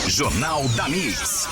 Jornal da Mix.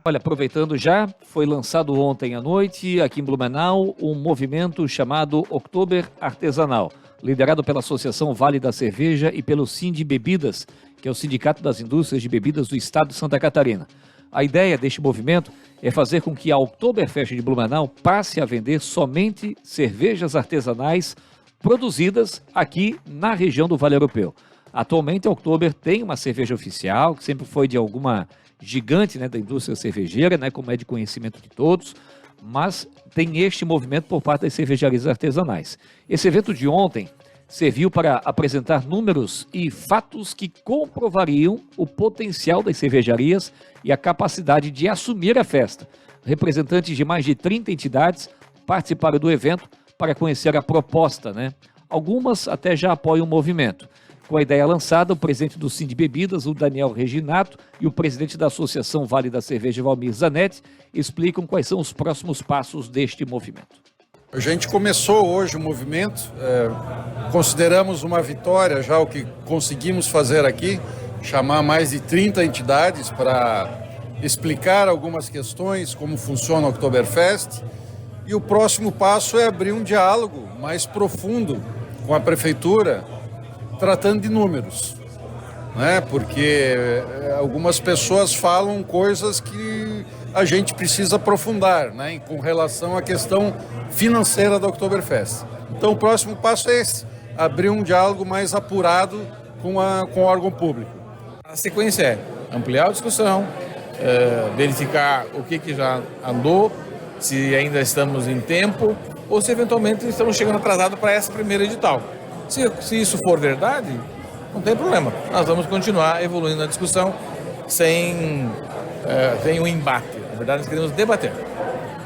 Olha, aproveitando já, foi lançado ontem à noite, aqui em Blumenau, um movimento chamado Oktober Artesanal, liderado pela Associação Vale da Cerveja e pelo Sindibebidas, que é o Sindicato das Indústrias de Bebidas do Estado de Santa Catarina. A ideia deste movimento é fazer com que a Oktoberfest de Blumenau passe a vender somente cervejas artesanais produzidas aqui na região do Vale Europeu. Atualmente a Oktober tem uma cerveja oficial, que sempre foi de alguma gigante, né, da indústria cervejeira, né, como é de conhecimento de todos, mas tem este movimento por parte das cervejarias artesanais. Esse evento de ontem serviu para apresentar números e fatos que comprovariam o potencial das cervejarias e a capacidade de assumir a festa. Representantes de mais de 30 entidades participaram do evento para conhecer a proposta, né? Algumas até já apoiam o movimento. Com a ideia lançada, o presidente do Sindibebidas, o Daniel Reginato, e o presidente da Associação Vale da Cerveja, Valmir Zanetti, explicam quais são os próximos passos deste movimento. A gente começou hoje o movimento, consideramos uma vitória já o que conseguimos fazer aqui, chamar mais de 30 entidades para explicar algumas questões, como funciona o Oktoberfest, e o próximo passo é abrir um diálogo mais profundo com a prefeitura, tratando de números, né? Porque algumas pessoas falam coisas que a gente precisa aprofundar, né? Com relação à questão financeira da Oktoberfest. Então o próximo passo é esse, abrir um diálogo mais apurado com o órgão público. A sequência é ampliar a discussão, verificar o que já andou, se ainda estamos em tempo ou se eventualmente estamos chegando atrasados para essa primeira edital. Se isso for verdade, não tem problema. Nós vamos continuar evoluindo na discussão sem um embate. Na verdade, nós queremos debater.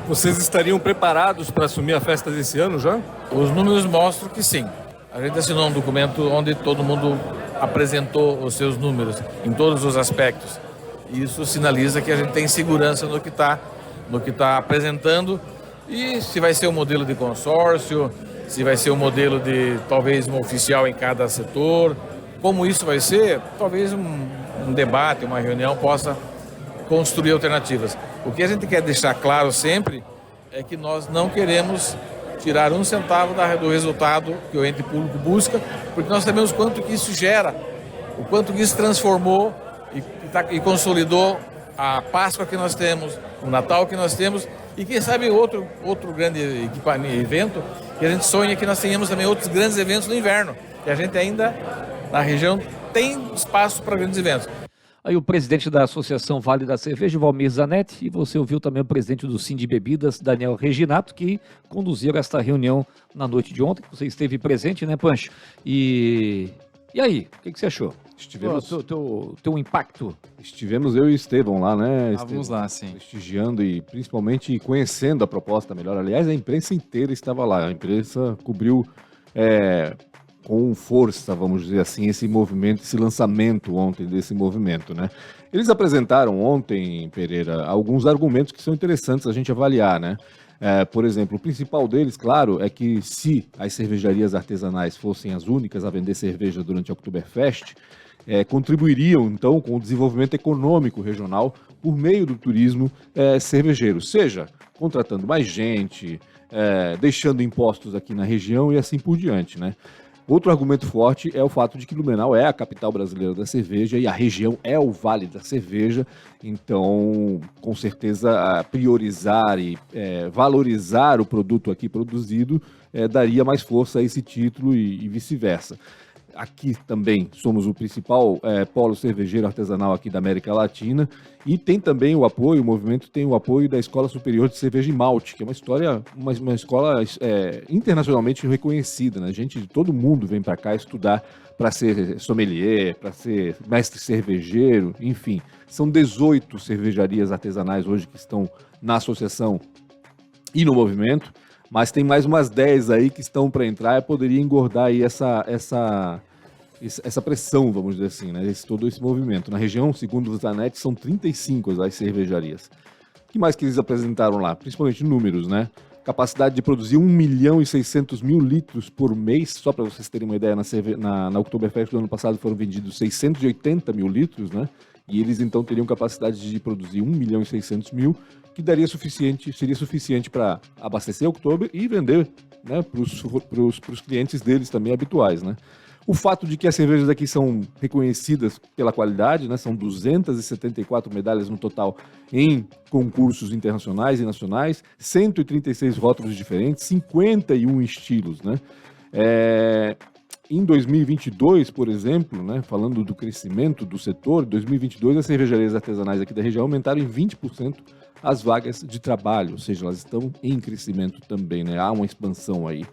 Vocês estariam preparados para assumir a festa desse ano já? Os números mostram que sim. A gente assinou um documento onde todo mundo apresentou os seus números em todos os aspectos. Isso sinaliza que a gente tem segurança no que está apresentando e se vai ser um modelo de consórcio, se vai ser um modelo de talvez um oficial em cada setor. Como isso vai ser, talvez um debate, uma reunião possa construir alternativas. O que a gente quer deixar claro sempre é que nós não queremos tirar um centavo do resultado que o ente público busca, porque nós sabemos quanto que isso gera, o quanto que isso transformou e consolidou a Páscoa que nós temos, o Natal que nós temos e quem sabe outro grande evento que a gente sonha que nós tenhamos também outros grandes eventos no inverno, que a gente ainda na região tem espaço para grandes eventos. Aí o presidente da Associação Vale da Cerveja, Valmir Zanetti, e você ouviu também o presidente do Sindibebidas, Daniel Reginato, que conduziram esta reunião na noite de ontem, que você esteve presente, né, Pancho? E aí, o que você achou? Estivemos... Teu impacto? Estivemos eu e Estevão lá, né? Estávamos lá, sim. Prestigiando e principalmente conhecendo a proposta melhor. Aliás, a imprensa inteira estava lá. A imprensa cobriu com força, vamos dizer assim, esse movimento, esse lançamento ontem desse movimento, né? Eles apresentaram ontem, Pereira, alguns argumentos que são interessantes a gente avaliar, né? Por exemplo, o principal deles, claro, é que se as cervejarias artesanais fossem as únicas a vender cerveja durante a Oktoberfest, contribuiriam, então, com o desenvolvimento econômico regional por meio do turismo cervejeiro, seja contratando mais gente, deixando impostos aqui na região e assim por diante, né? Outro argumento forte é o fato de que Blumenau é a capital brasileira da cerveja e a região é o Vale da Cerveja, então, com certeza, priorizar e valorizar o produto aqui produzido daria mais força a esse título e vice-versa. Aqui também somos o principal polo cervejeiro artesanal aqui da América Latina e tem também o movimento tem o apoio da Escola Superior de Cerveja e Malte, que é uma escola internacionalmente reconhecida, né? Gente de todo mundo vem para cá estudar para ser sommelier, para ser mestre cervejeiro, enfim. São 18 cervejarias artesanais hoje que estão na associação e no movimento. Mas tem mais umas 10 aí que estão para entrar e poderia engordar aí essa pressão, vamos dizer assim, né? Todo esse movimento. Na região, segundo o Zanetti, são 35 as cervejarias. O que mais que eles apresentaram lá? Principalmente números, né? capacidade de produzir 1.600.000 litros por mês. Só para vocês terem uma ideia, na Oktoberfest do ano passado foram vendidos 680 mil litros, né? E eles então teriam capacidade de produzir 1.600.000, que seria suficiente para abastecer a Oktober e vender, né, para os clientes deles também habituais, né? O fato de que as cervejas aqui são reconhecidas pela qualidade, né, são 274 medalhas no total em concursos internacionais e nacionais, 136 rótulos diferentes, 51 estilos, né? Em 2022, por exemplo, né, falando do crescimento do setor, em 2022 as cervejarias artesanais aqui da região aumentaram em 20% as vagas de trabalho, ou seja, elas estão em crescimento também, né? Há uma expansão aí.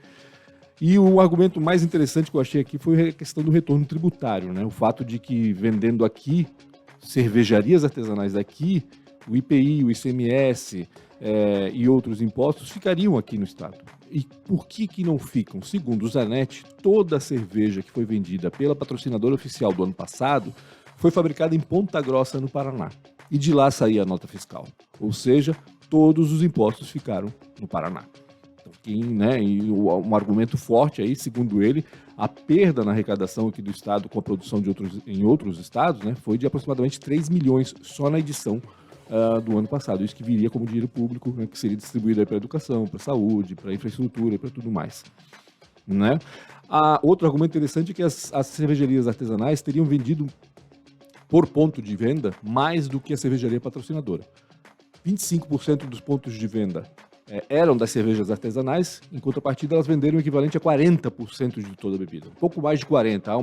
E o argumento mais interessante que eu achei aqui foi a questão do retorno tributário, né? O fato de que vendendo aqui, cervejarias artesanais daqui, o IPI, o ICMS e outros impostos ficariam aqui no estado. E por que não ficam? Segundo o Zanetti, toda a cerveja que foi vendida pela patrocinadora oficial do ano passado foi fabricada em Ponta Grossa, no Paraná. E de lá saía a nota fiscal. Ou seja, todos os impostos ficaram no Paraná. Né, e um argumento forte aí, segundo ele, a perda na arrecadação aqui do estado com a produção em outros estados, né, foi de aproximadamente 3 milhões só na edição do ano passado. Isso que viria como dinheiro público, né, que seria distribuído para a educação, para a saúde, para a infraestrutura e para tudo mais. Né? Outro argumento interessante é que as cervejarias artesanais teriam vendido por ponto de venda mais do que a cervejaria patrocinadora. 25% dos pontos de venda eram das cervejas artesanais, em contrapartida elas venderam o equivalente a 40% de toda a bebida. Um pouco mais de 40%. Há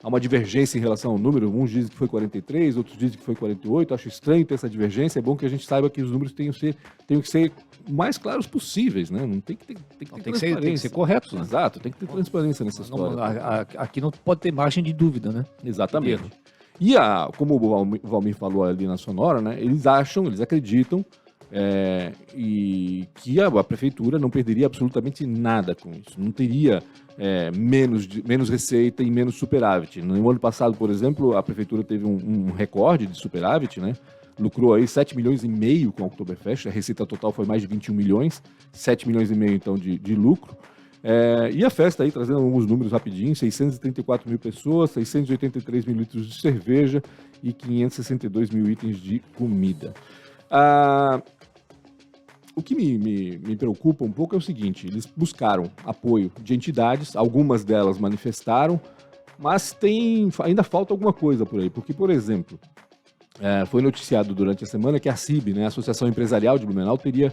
uma divergência em relação ao número. Uns dizem que foi 43%, outros dizem que foi 48%. Acho estranho ter essa divergência. É bom que a gente saiba que os números tenham que ser o mais claros possíveis, né? Não tem que ter transparência. Tem que ser correto, né? Exato, tem que ter transparência nessa história. Aqui não pode ter margem de dúvida, né? Exatamente. E como o Valmir falou ali na Sonora, né? Eles acreditam e que a prefeitura não perderia absolutamente nada com isso. Não teria menos receita e menos superávit. No ano passado, por exemplo, a prefeitura teve um recorde de superávit, né? Lucrou aí 7,5 milhões com a Oktoberfest, a receita total foi mais de 21 milhões, 7,5 milhões então de lucro. E a festa aí, trazendo alguns números rapidinho, 634 mil pessoas, 683 mil litros de cerveja e 562 mil itens de comida. O que me preocupa um pouco é o seguinte: eles buscaram apoio de entidades, algumas delas manifestaram, mas ainda falta alguma coisa por aí, porque, por exemplo, foi noticiado durante a semana que a CIB, né, a Associação Empresarial de Blumenau, teria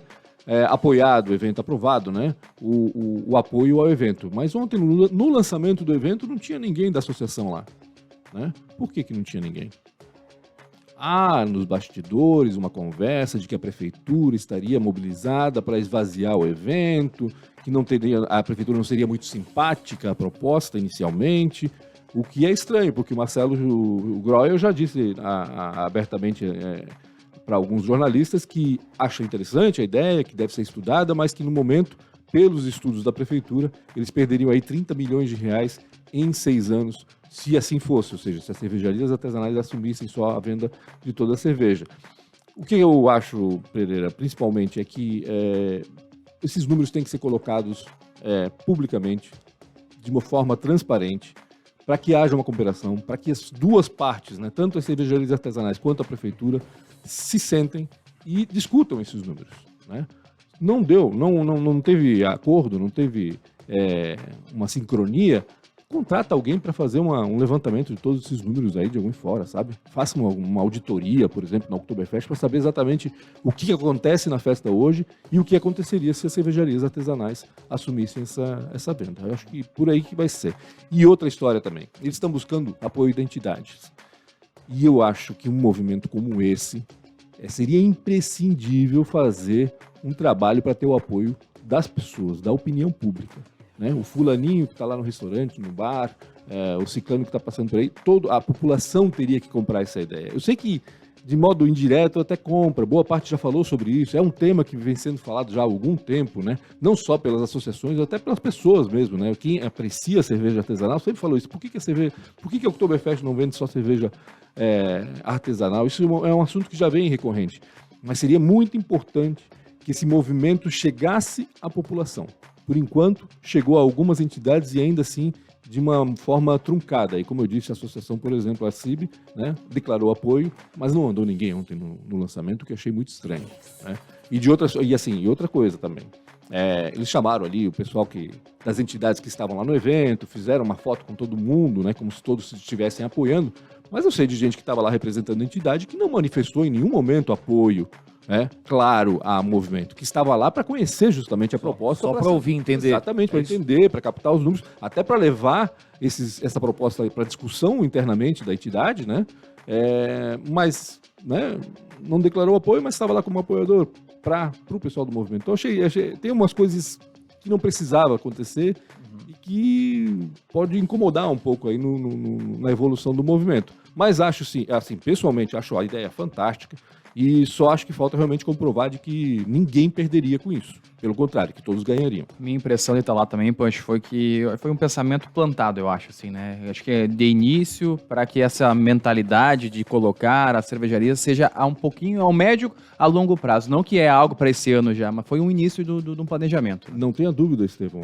apoiado o evento, aprovado, né, o apoio ao evento. Mas ontem, no lançamento do evento, não tinha ninguém da associação lá. Né? Por que não tinha ninguém? Nos bastidores, uma conversa de que a prefeitura estaria mobilizada para esvaziar o evento, que a prefeitura não seria muito simpática à proposta inicialmente, o que é estranho, porque o Marcelo Groel já disse abertamente para alguns jornalistas que acha interessante a ideia, que deve ser estudada, mas que no momento, pelos estudos da prefeitura, eles perderiam aí 30 milhões de reais em 6 anos, se assim fosse, ou seja, se as cervejarias artesanais assumissem só a venda de toda a cerveja. O que eu acho, Pereira, principalmente, é que esses números têm que ser colocados publicamente, de uma forma transparente, para que haja uma cooperação, para que as duas partes, né, tanto as cervejarias artesanais quanto a prefeitura, se sentem e discutam esses números. Né? Não teve acordo, não teve uma sincronia. Contrata alguém para fazer um levantamento de todos esses números aí de algum fora, sabe? Faça uma auditoria, por exemplo, na Oktoberfest, para saber exatamente o que acontece na festa hoje e o que aconteceria se as cervejarias artesanais assumissem essa venda. Eu acho que por aí que vai ser. E outra história também, eles estão buscando apoio de entidades. E eu acho que um movimento como esse seria imprescindível fazer um trabalho para ter o apoio das pessoas, da opinião pública. Né? O fulaninho que está lá no restaurante, no bar, o ciclano que está passando por aí, toda a população teria que comprar essa ideia. Eu sei que, de modo indireto, até compra, boa parte já falou sobre isso, é um tema que vem sendo falado já há algum tempo, né? Não só pelas associações, até pelas pessoas mesmo. Né? Quem aprecia a cerveja artesanal sempre falou isso. Por que a Oktoberfest não vende só cerveja artesanal? Isso é um assunto que já vem recorrente. Mas seria muito importante que esse movimento chegasse à população. Por enquanto, chegou a algumas entidades e ainda assim de uma forma truncada. E como eu disse, a associação, por exemplo, a CIB, né, declarou apoio, mas não andou ninguém ontem no lançamento, o que eu achei muito estranho. Né? E outra coisa também. Eles chamaram ali o pessoal das entidades que estavam lá no evento, fizeram uma foto com todo mundo, né, como se todos estivessem apoiando, mas eu sei de gente que estava lá representando a entidade que não manifestou em nenhum momento apoio, claro, a movimento, que estava lá para conhecer justamente a proposta. Só para ouvir, entender. Exatamente, para entender, para captar os números, até para levar essa proposta para discussão internamente da entidade, né? Mas né, não declarou apoio, mas estava lá como apoiador para o pessoal do movimento. Então, achei tem umas coisas que não precisava acontecer e que pode incomodar um pouco aí na evolução do movimento. Mas acho sim, assim, pessoalmente, acho a ideia fantástica e só acho que falta realmente comprovar de que ninguém perderia com isso. Pelo contrário, que todos ganhariam. Minha impressão de estar lá também, Pancho, foi que foi um pensamento plantado, eu acho, assim, né? Eu acho que é de início para que essa mentalidade de colocar a cervejaria seja a um pouquinho, ao médio, a longo prazo. Não que é algo para esse ano já, mas foi um início de um planejamento. Não tenha dúvida, Estevão.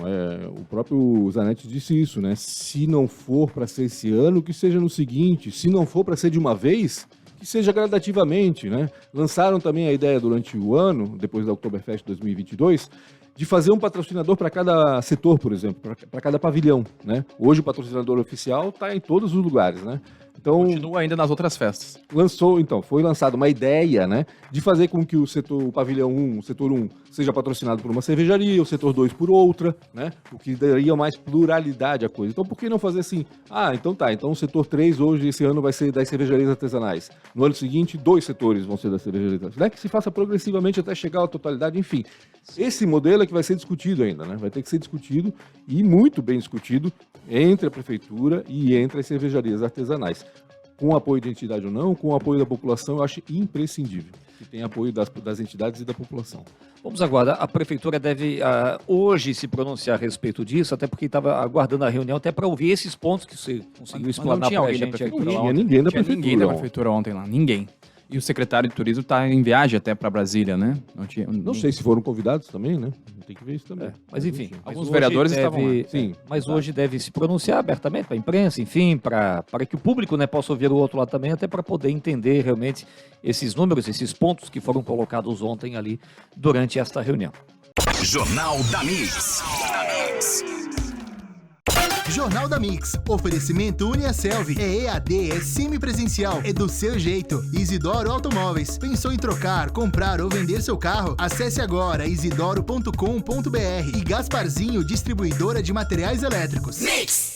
O próprio Zanetti disse isso, né? Se não for para ser esse ano, que seja no seguinte. Se não for para ser de uma vez, que seja gradativamente, né? Lançaram também a ideia durante o ano, depois da Oktoberfest 2022, de fazer um patrocinador para cada setor, por exemplo, para cada pavilhão, né? Hoje o patrocinador oficial está em todos os lugares, né? Então, continua ainda nas outras festas. Foi lançada uma ideia, né, de fazer com que o pavilhão 1, o setor 1, seja patrocinado por uma cervejaria, o setor 2 por outra, né, o que daria mais pluralidade à coisa. Então, por que não fazer assim? Então o setor 3 hoje, esse ano, vai ser das cervejarias artesanais. No ano seguinte, 2 setores vão ser das cervejarias artesanais, né, que se faça progressivamente até chegar à totalidade, enfim. Esse modelo é que vai ser discutido ainda, né, vai ter que ser discutido e muito bem discutido entre a prefeitura e entre as cervejarias artesanais. Com apoio de entidade ou não, com apoio da população, eu acho imprescindível que tenha apoio das entidades e da população. Vamos aguardar. A prefeitura deve hoje se pronunciar a respeito disso, até porque estava aguardando a reunião até para ouvir esses pontos que você conseguiu explanar para a gente aqui. Não tinha ninguém da prefeitura ontem lá, ninguém. E o secretário de turismo está em viagem até para Brasília, né? Não sei se foram convidados também, né? Tem que ver isso também. Mas enfim, alguns vereadores estavam lá. Sim, mas hoje deve se pronunciar abertamente para a imprensa, enfim, para que o público, né, possa ouvir o outro lado também, até para poder entender realmente esses números, esses pontos que foram colocados ontem ali durante esta reunião. Jornal da Mix. Jornal da Mix. Oferecimento UniaSelv. É EAD, é semipresencial, é do seu jeito. Isidoro Automóveis. Pensou em trocar, comprar ou vender seu carro? Acesse agora isidoro.com.br. E Gasparzinho, distribuidora de materiais elétricos. Mix!